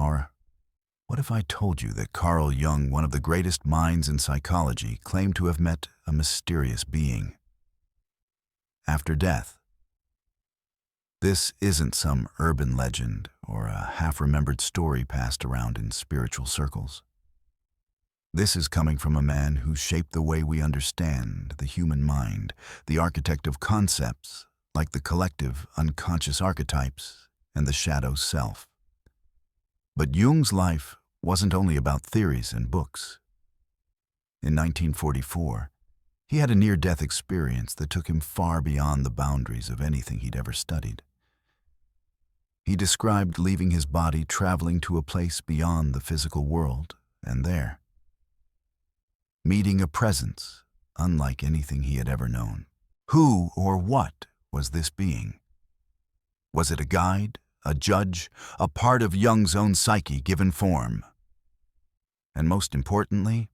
Or what if I told you that Carl Jung, one of the greatest minds in psychology, claimed to have met a mysterious being after death? This isn't some urban legend or a half-remembered story passed around in spiritual circles. This is coming from a man who shaped the way we understand the human mind, the architect of concepts like the collective unconscious archetypes and the shadow self. But Jung's life wasn't only about theories and books. In 1944, he had a near-death experience that took him far beyond the boundaries of anything he'd ever studied. He described leaving his body, traveling to a place beyond the physical world, and there, meeting a presence unlike anything he had ever known. Who or what was this being? Was it a guide, a judge, a part of Jung's own psyche given form? And most importantly,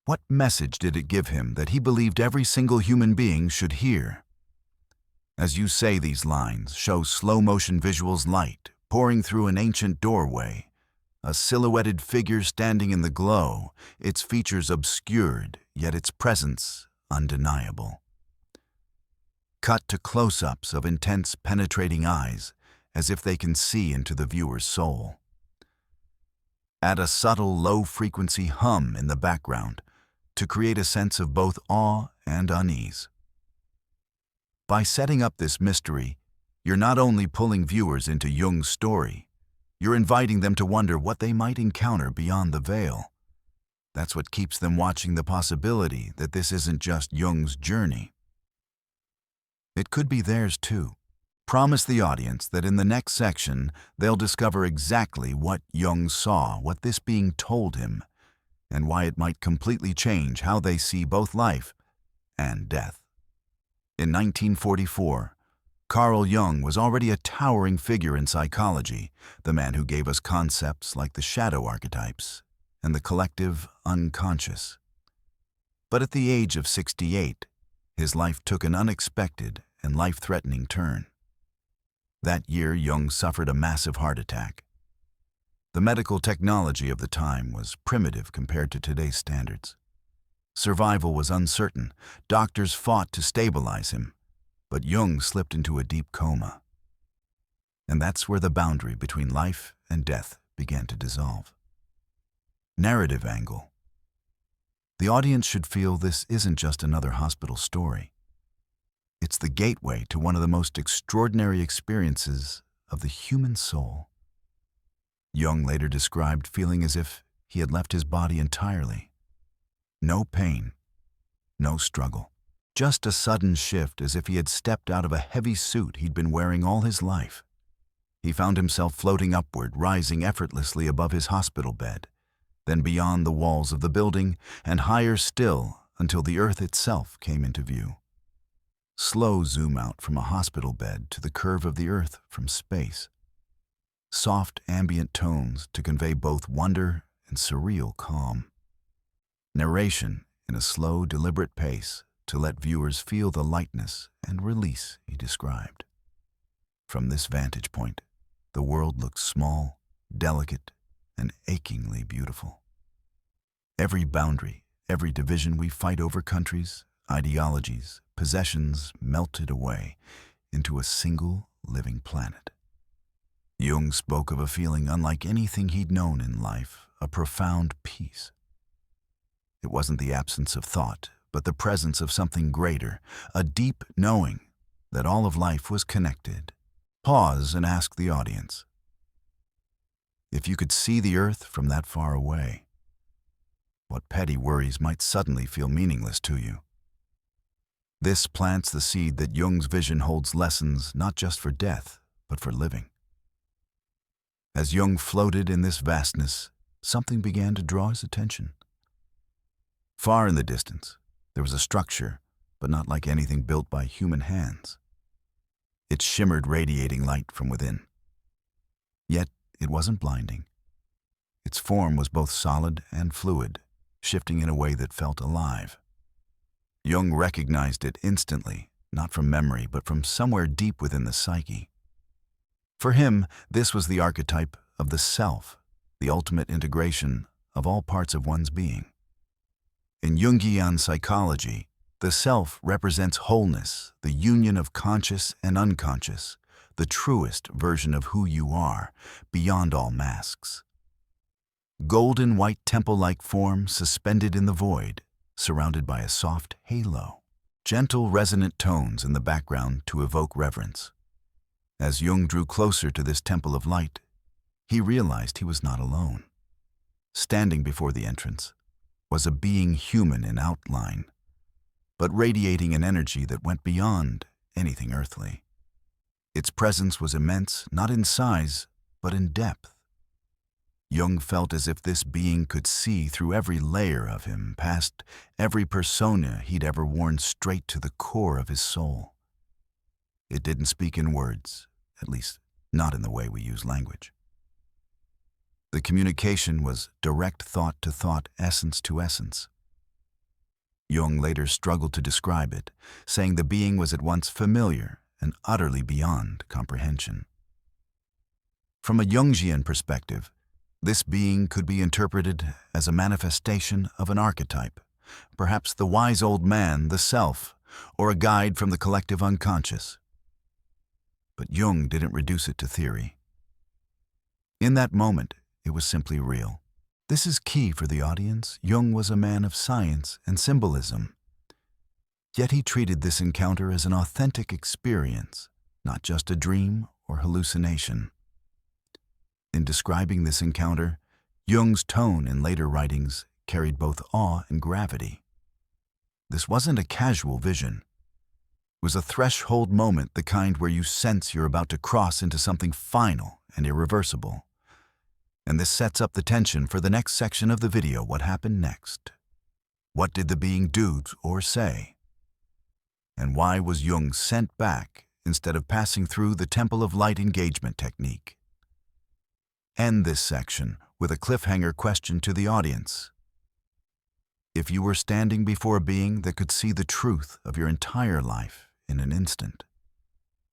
what message did it give him that he believed every single human being should hear? As you say these lines, show slow-motion visuals light pouring through an ancient doorway, a silhouetted figure standing in the glow, its features obscured, yet its presence undeniable. Cut to close-ups of intense, penetrating eyes, as if they can see into the viewer's soul. Add a subtle, low-frequency hum in the background to create a sense of both awe and unease. By setting up this mystery, you're not only pulling viewers into Jung's story, you're inviting them to wonder what they might encounter beyond the veil. That's what keeps them watching, the possibility that this isn't just Jung's journey. It could be theirs too. Promise the audience that in the next section, they'll discover exactly what Jung saw, what this being told him, and why it might completely change how they see both life and death. In 1944, Carl Jung was already a towering figure in psychology, the man who gave us concepts like the shadow archetypes and the collective unconscious. But at the age of 68, his life took an unexpected and life-threatening turn. That year, Jung suffered a massive heart attack. The medical technology of the time was primitive compared to today's standards. Survival was uncertain. Doctors fought to stabilize him, but Jung slipped into a deep coma. And that's where the boundary between life and death began to dissolve. Narrative angle. The audience should feel this isn't just another hospital story. It's the gateway to one of the most extraordinary experiences of the human soul. Jung later described feeling as if he had left his body entirely. No pain, no struggle, just a sudden shift, as if he had stepped out of a heavy suit he'd been wearing all his life. He found himself floating upward, rising effortlessly above his hospital bed, then beyond the walls of the building, and higher still until the earth itself came into view. Slow zoom out from a hospital bed to the curve of the earth from space. Soft ambient tones to convey both wonder and surreal calm. Narration in a slow, deliberate pace to let viewers feel the lightness and release he described. From this vantage point, the world looked small, delicate, and achingly beautiful. Every boundary, every division we fight over, countries, ideologies, possessions, melted away into a single living planet. Jung spoke of a feeling unlike anything he'd known in life, a profound peace. It wasn't the absence of thought, but the presence of something greater, a deep knowing that all of life was connected. Pause and ask the audience, if you could see the earth from that far away, what petty worries might suddenly feel meaningless to you? This plants the seed that Jung's vision holds lessons not just for death, but for living. As Jung floated in this vastness, something began to draw his attention. Far in the distance, there was a structure, but not like anything built by human hands. It shimmered, radiating light from within. Yet it wasn't blinding. Its form was both solid and fluid, shifting in a way that felt alive. Jung recognized it instantly, not from memory, but from somewhere deep within the psyche. For him, this was the archetype of the self, the ultimate integration of all parts of one's being. In Jungian psychology, the self represents wholeness, the union of conscious and unconscious, the truest version of who you are, beyond all masks. Golden white temple-like form suspended in the void, surrounded by a soft halo. Gentle resonant tones in the background to evoke reverence. As Jung drew closer to this temple of light, he realized he was not alone. Standing before the entrance was a being human in outline, but radiating an energy that went beyond anything earthly. Its presence was immense, not in size, but in depth. Jung felt as if this being could see through every layer of him, past every persona he'd ever worn, straight to the core of his soul. It didn't speak in words, at least not in the way we use language. The communication was direct thought to thought, essence to essence. Jung later struggled to describe it, saying the being was at once familiar and utterly beyond comprehension. From a Jungian perspective, this being could be interpreted as a manifestation of an archetype, perhaps the wise old man, the self, or a guide from the collective unconscious. But Jung didn't reduce it to theory. In that moment, it was simply real. This is key for the audience. Jung was a man of science and symbolism. Yet he treated this encounter as an authentic experience, not just a dream or hallucination. In describing this encounter, Jung's tone in later writings carried both awe and gravity. This wasn't a casual vision. It was a threshold moment, the kind where you sense you're about to cross into something final and irreversible. And this sets up the tension for the next section of the video. What happened next? What did the being do or say? And why was Jung sent back instead of passing through the Temple of Light engagement technique? End this section with a cliffhanger question to the audience. If you were standing before a being that could see the truth of your entire life in an instant,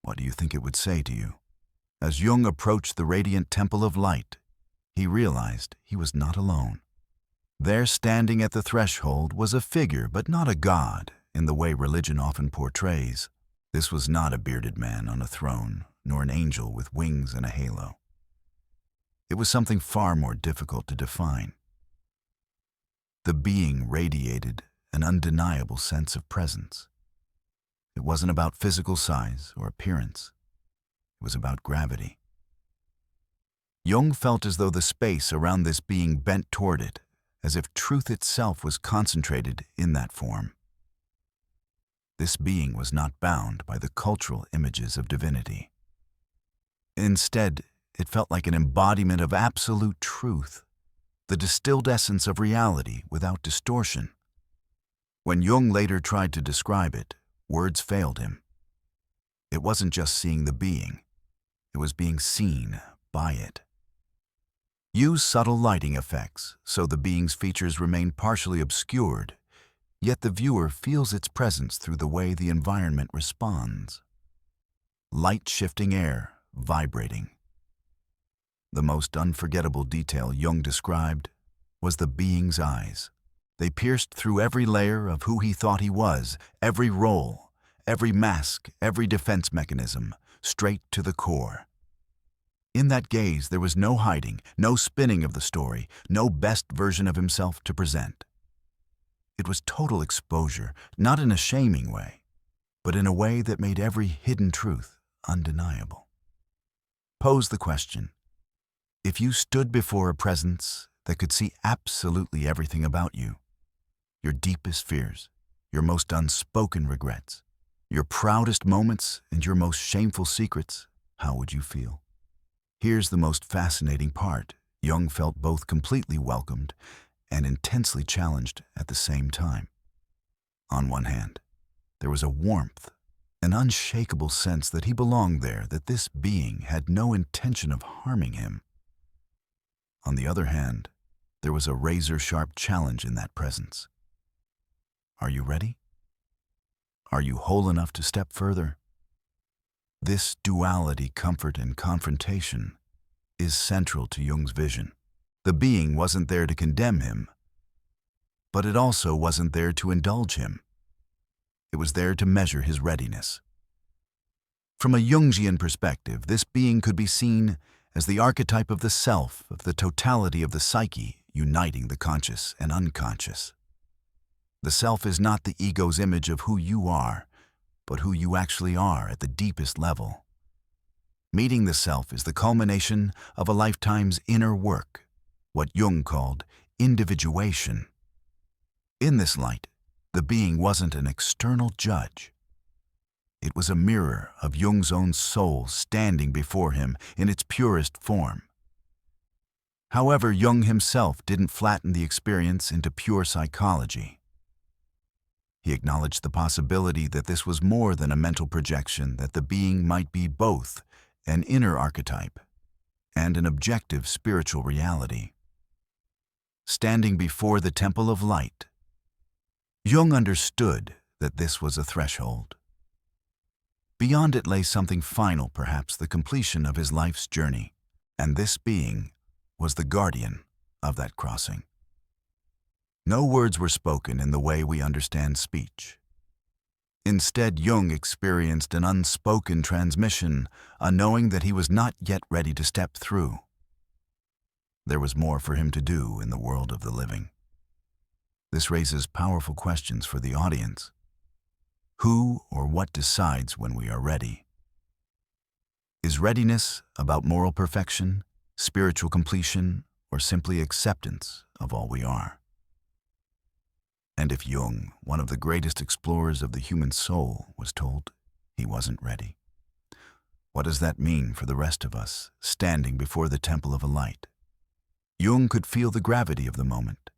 what do you think it would say to you? As Jung approached the radiant Temple of Light, he realized he was not alone. There, standing at the threshold, was a figure, but not a god in the way religion often portrays. This was not a bearded man on a throne, nor an angel with wings and a halo. It was something far more difficult to define. The being radiated an undeniable sense of presence. It wasn't about physical size or appearance. It was about gravity. Jung felt as though the space around this being bent toward it, as if truth itself was concentrated in that form. This being was not bound by the cultural images of divinity. Instead, it felt like an embodiment of absolute truth, the distilled essence of reality without distortion. When Jung later tried to describe it, words failed him. It wasn't just seeing the being, it was being seen by it. Use subtle lighting effects so the being's features remain partially obscured, yet the viewer feels its presence through the way the environment responds. Light shifting air, vibrating. The most unforgettable detail Jung described was the being's eyes. They pierced through every layer of who he thought he was, every role, every mask, every defense mechanism, straight to the core. In that gaze, there was no hiding, no spinning of the story, no best version of himself to present. It was total exposure, not in a shaming way, but in a way that made every hidden truth undeniable. Pose the question: if you stood before a presence that could see absolutely everything about you, your deepest fears, your most unspoken regrets, your proudest moments and your most shameful secrets, how would you feel? Here's the most fascinating part. Jung felt both completely welcomed and intensely challenged at the same time. On one hand, there was a warmth, an unshakable sense that he belonged there, that this being had no intention of harming him. On the other hand, there was a razor-sharp challenge in that presence. Are you ready? Are you whole enough to step further? This duality, comfort and confrontation, is central to Jung's vision. The being wasn't there to condemn him, but it also wasn't there to indulge him. It was there to measure his readiness. From a Jungian perspective, this being could be seen as the archetype of the self, of the totality of the psyche, uniting the conscious and unconscious. The self is not the ego's image of who you are, but who you actually are at the deepest level. Meeting the self is the culmination of a lifetime's inner work, what Jung called individuation. In this light, the being wasn't an external judge. It was a mirror of Jung's own soul standing before him in its purest form. However, Jung himself didn't flatten the experience into pure psychology. He acknowledged the possibility that this was more than a mental projection, that the being might be both an inner archetype and an objective spiritual reality. Standing before the temple of light, Jung understood that this was a threshold. Beyond it lay something final, perhaps the completion of his life's journey, and this being was the guardian of that crossing. No words were spoken in the way we understand speech. Instead, Jung experienced an unspoken transmission, a knowing that he was not yet ready to step through. There was more for him to do in the world of the living. This raises powerful questions for the audience. Who or what decides when we are ready? Is readiness about moral perfection, spiritual completion, or simply acceptance of all we are? And if Jung, one of the greatest explorers of the human soul, was told he wasn't ready, what does that mean for the rest of us standing before the temple of a light? Jung could feel the gravity of the moment.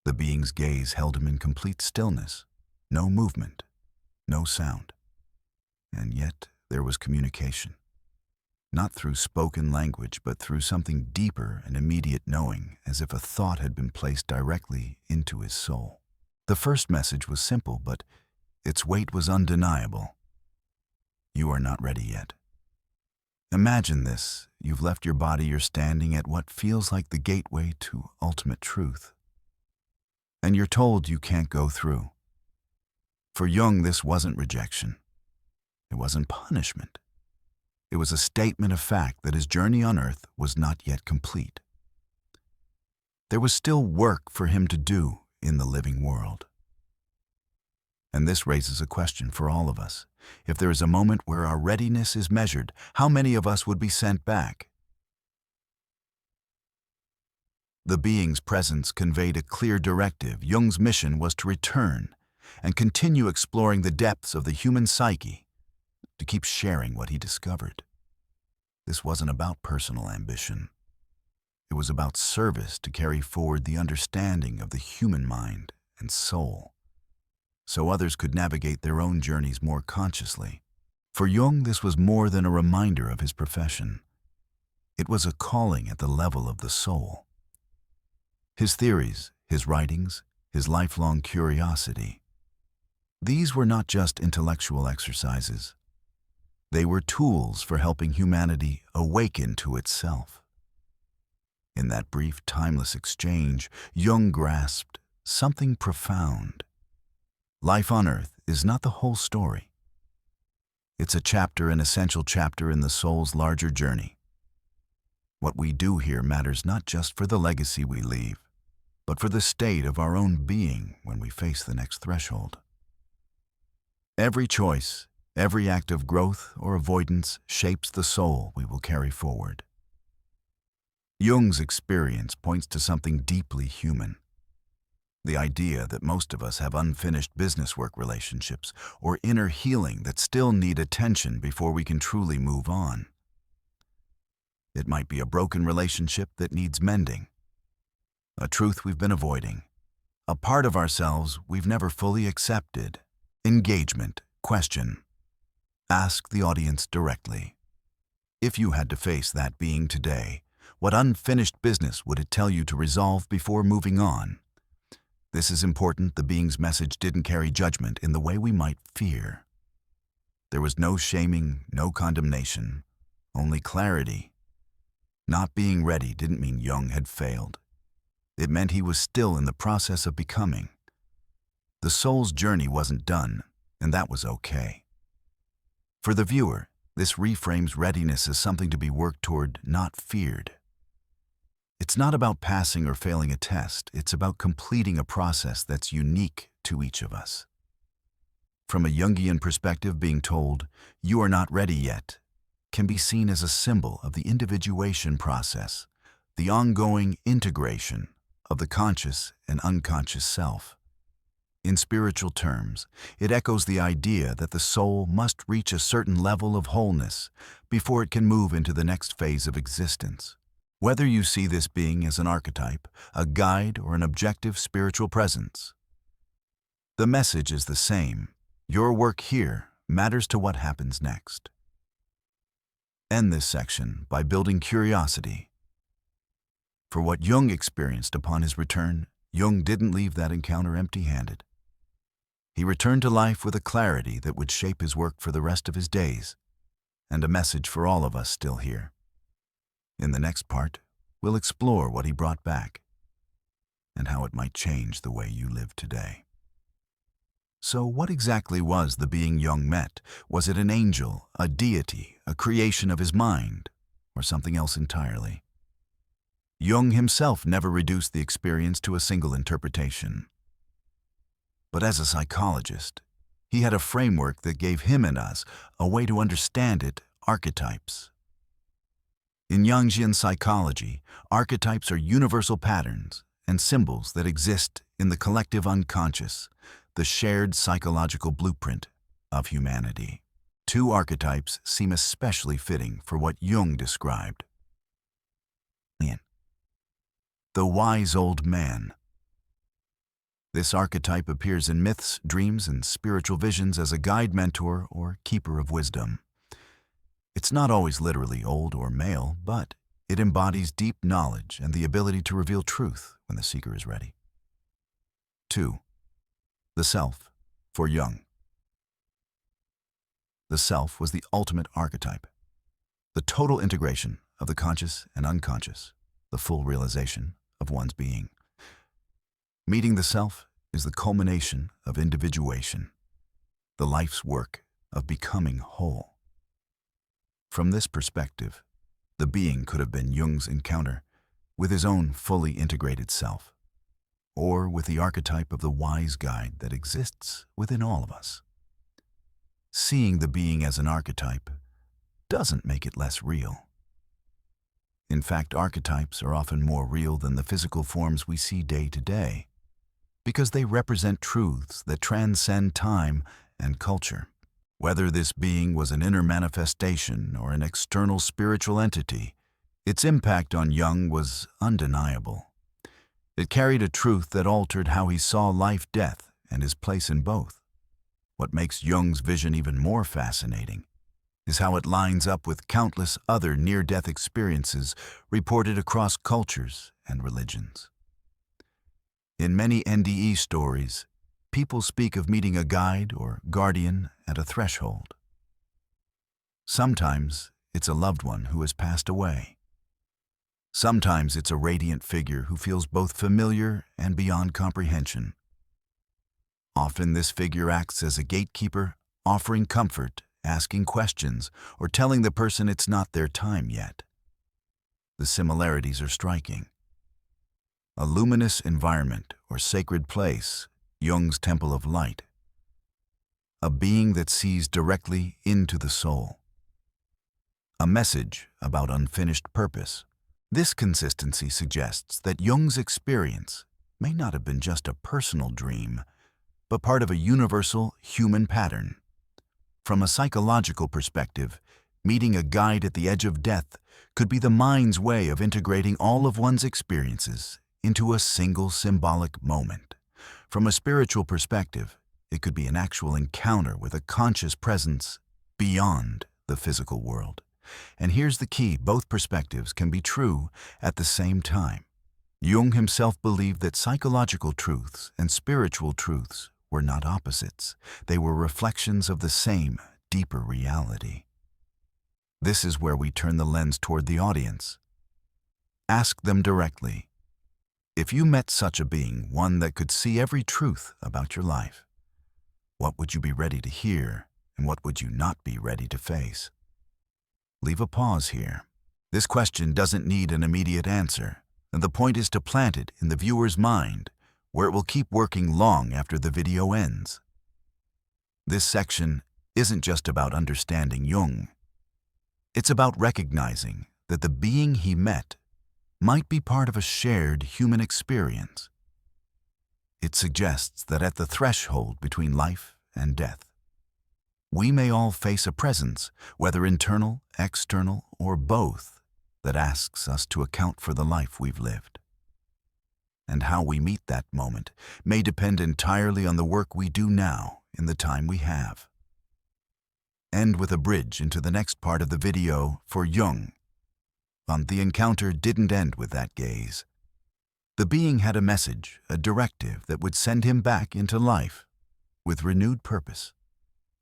The being's gaze held him in complete stillness, no movement, no sound. And yet there was communication, not through spoken language, but through something deeper and immediate knowing, as if a thought had been placed directly into his soul. The first message was simple, but its weight was undeniable. You are not ready yet. Imagine this. You've left your body, you're standing at what feels like the gateway to ultimate truth. And you're told you can't go through. For Jung, this wasn't rejection. It wasn't punishment. It was a statement of fact that his journey on earth was not yet complete. There was still work for him to do in the living world. And this raises a question for all of us. If there is a moment where our readiness is measured, how many of us would be sent back? The being's presence conveyed a clear directive. Jung's mission was to return and continue exploring the depths of the human psyche, to keep sharing what he discovered. This wasn't about personal ambition. It was about service to carry forward the understanding of the human mind and soul, so others could navigate their own journeys more consciously. For Jung, this was more than a reminder of his profession. It was a calling at the level of the soul. His theories, his writings, his lifelong curiosity, these were not just intellectual exercises. They were tools for helping humanity awaken to itself. In that brief, timeless exchange, Jung grasped something profound. Life on earth is not the whole story. It's a chapter, an essential chapter in the soul's larger journey. What we do here matters not just for the legacy we leave, but for the state of our own being when we face the next threshold. Every choice, every act of growth or avoidance shapes the soul we will carry forward. Jung's experience points to something deeply human. The idea that most of us have unfinished business work relationships or inner healing that still need attention before we can truly move on. It might be a broken relationship that needs mending, a truth we've been avoiding, a part of ourselves we've never fully accepted. Engagement. Question. Ask the audience directly. If you had to face that being today, what unfinished business would it tell you to resolve before moving on? This is important. The being's message didn't carry judgment in the way we might fear. There was no shaming, no condemnation, only clarity. Not being ready didn't mean Jung had failed. It meant he was still in the process of becoming. The soul's journey wasn't done, and that was okay. For the viewer, this reframes readiness as something to be worked toward, not feared. It's not about passing or failing a test, it's about completing a process that's unique to each of us. From a Jungian perspective, being told, "You are not ready yet," can be seen as a symbol of the individuation process, the ongoing integration of the conscious and unconscious self. In spiritual terms, it echoes the idea that the soul must reach a certain level of wholeness before it can move into the next phase of existence. Whether you see this being as an archetype, a guide, or an objective spiritual presence, the message is the same. Your work here matters to what happens next. End this section by building curiosity. For what Jung experienced upon his return, Jung didn't leave that encounter empty-handed. He returned to life with a clarity that would shape his work for the rest of his days, and a message for all of us still here. In the next part, we'll explore what he brought back and how it might change the way you live today. So what exactly was the being Jung met? Was it an angel, a deity, a creation of his mind, or something else entirely? Jung himself never reduced the experience to a single interpretation. But as a psychologist, he had a framework that gave him and us a way to understand it: archetypes. In Jungian psychology, archetypes are universal patterns and symbols that exist in the collective unconscious, the shared psychological blueprint of humanity. Two archetypes seem especially fitting for what Jung described. The wise old man. This archetype appears in myths, dreams, and spiritual visions as a guide, mentor, or keeper of wisdom. It's not always literally old or male, but it embodies deep knowledge and the ability to reveal truth when the seeker is ready. 2. The self, for Jung. The self was the ultimate archetype, the total integration of the conscious and unconscious, the full realization of one's being. Meeting the self is the culmination of individuation, the life's work of becoming whole. From this perspective, the being could have been Jung's encounter with his own fully integrated self, or with the archetype of the wise guide that exists within all of us. Seeing the being as an archetype doesn't make it less real. In fact, archetypes are often more real than the physical forms we see day to day, because they represent truths that transcend time and culture. Whether this being was an inner manifestation or an external spiritual entity, its impact on Jung was undeniable. It carried a truth that altered how he saw life, death, and his place in both. What makes Jung's vision even more fascinating is how it lines up with countless other near-death experiences reported across cultures and religions. In many NDE stories, people speak of meeting a guide or guardian at a threshold. Sometimes it's a loved one who has passed away. Sometimes it's a radiant figure who feels both familiar and beyond comprehension. Often this figure acts as a gatekeeper, offering comfort, asking questions, or telling the person it's not their time yet. The similarities are striking. A luminous environment or sacred place, Jung's temple of light. A being that sees directly into the soul. A message about unfinished purpose. This consistency suggests that Jung's experience may not have been just a personal dream, but part of a universal human pattern. From a psychological perspective, meeting a guide at the edge of death could be the mind's way of integrating all of one's experiences into a single symbolic moment. From a spiritual perspective, it could be an actual encounter with a conscious presence beyond the physical world. And here's the key: both perspectives can be true at the same time. Jung himself believed that psychological truths and spiritual truths were not opposites. They were reflections of the same, deeper reality. This is where we turn the lens toward the audience. Ask them directly. If you met such a being, one that could see every truth about your life, what would you be ready to hear, and what would you not be ready to face? Leave a pause here. This question doesn't need an immediate answer, and the point is to plant it in the viewer's mind, where it will keep working long after the video ends. This section isn't just about understanding Jung. It's about recognizing that the being he met might be part of a shared human experience. It suggests that at the threshold between life and death, we may all face a presence, whether internal, external, or both, that asks us to account for the life we've lived. And how we meet that moment may depend entirely on the work we do now in the time we have. End with a bridge into the next part of the video for Jung. The encounter didn't end with that gaze. The being had a message, a directive that would send him back into life with renewed purpose.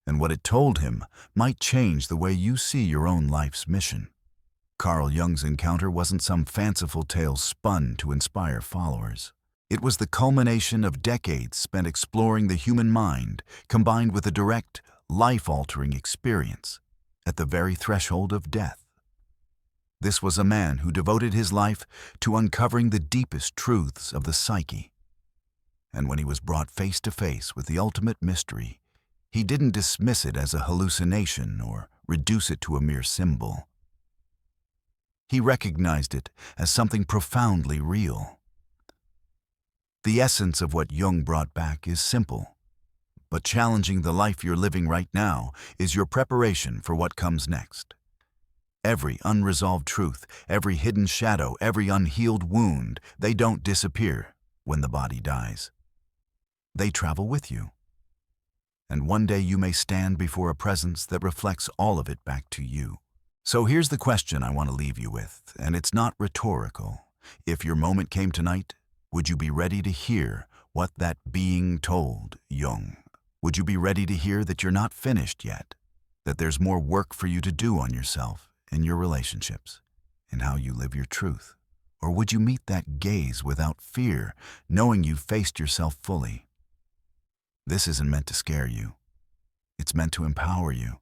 And what it told him might change the way you see your own life's mission. Carl Jung's encounter wasn't some fanciful tale spun to inspire followers. It was the culmination of decades spent exploring the human mind, combined with a direct, life-altering experience at the very threshold of death. This was a man who devoted his life to uncovering the deepest truths of the psyche. And when he was brought face to face with the ultimate mystery, he didn't dismiss it as a hallucination or reduce it to a mere symbol. He recognized it as something profoundly real. The essence of what Jung brought back is simple, but challenging the life you're living right now is your preparation for what comes next. Every unresolved truth, every hidden shadow, every unhealed wound, they don't disappear when the body dies. They travel with you. And one day you may stand before a presence that reflects all of it back to you. So here's the question I want to leave you with, and it's not rhetorical. If your moment came tonight, would you be ready to hear what that being told Jung? Would you be ready to hear that you're not finished yet, that there's more work for you to do on yourself, in your relationships, in how you live your truth? Or would you meet that gaze without fear, knowing you've faced yourself fully? This isn't meant to scare you. It's meant to empower you.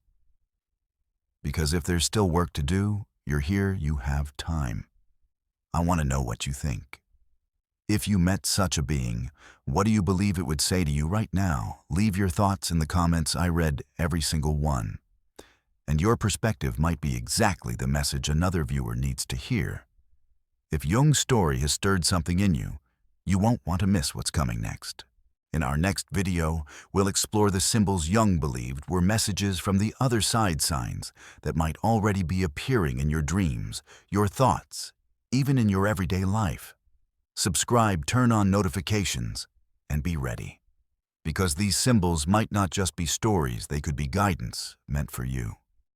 Because if there's still work to do, you're here, you have time. I want to know what you think. If you met such a being, what do you believe it would say to you right now? Leave your thoughts in the comments. I read every single one. And your perspective might be exactly the message another viewer needs to hear. If Jung's story has stirred something in you, you won't want to miss what's coming next. In our next video, we'll explore the symbols Jung believed were messages from the other side signs that might already be appearing in your dreams, your thoughts, even in your everyday life. Subscribe, turn on notifications, and be ready. Because these symbols might not just be stories, they could be guidance meant for you.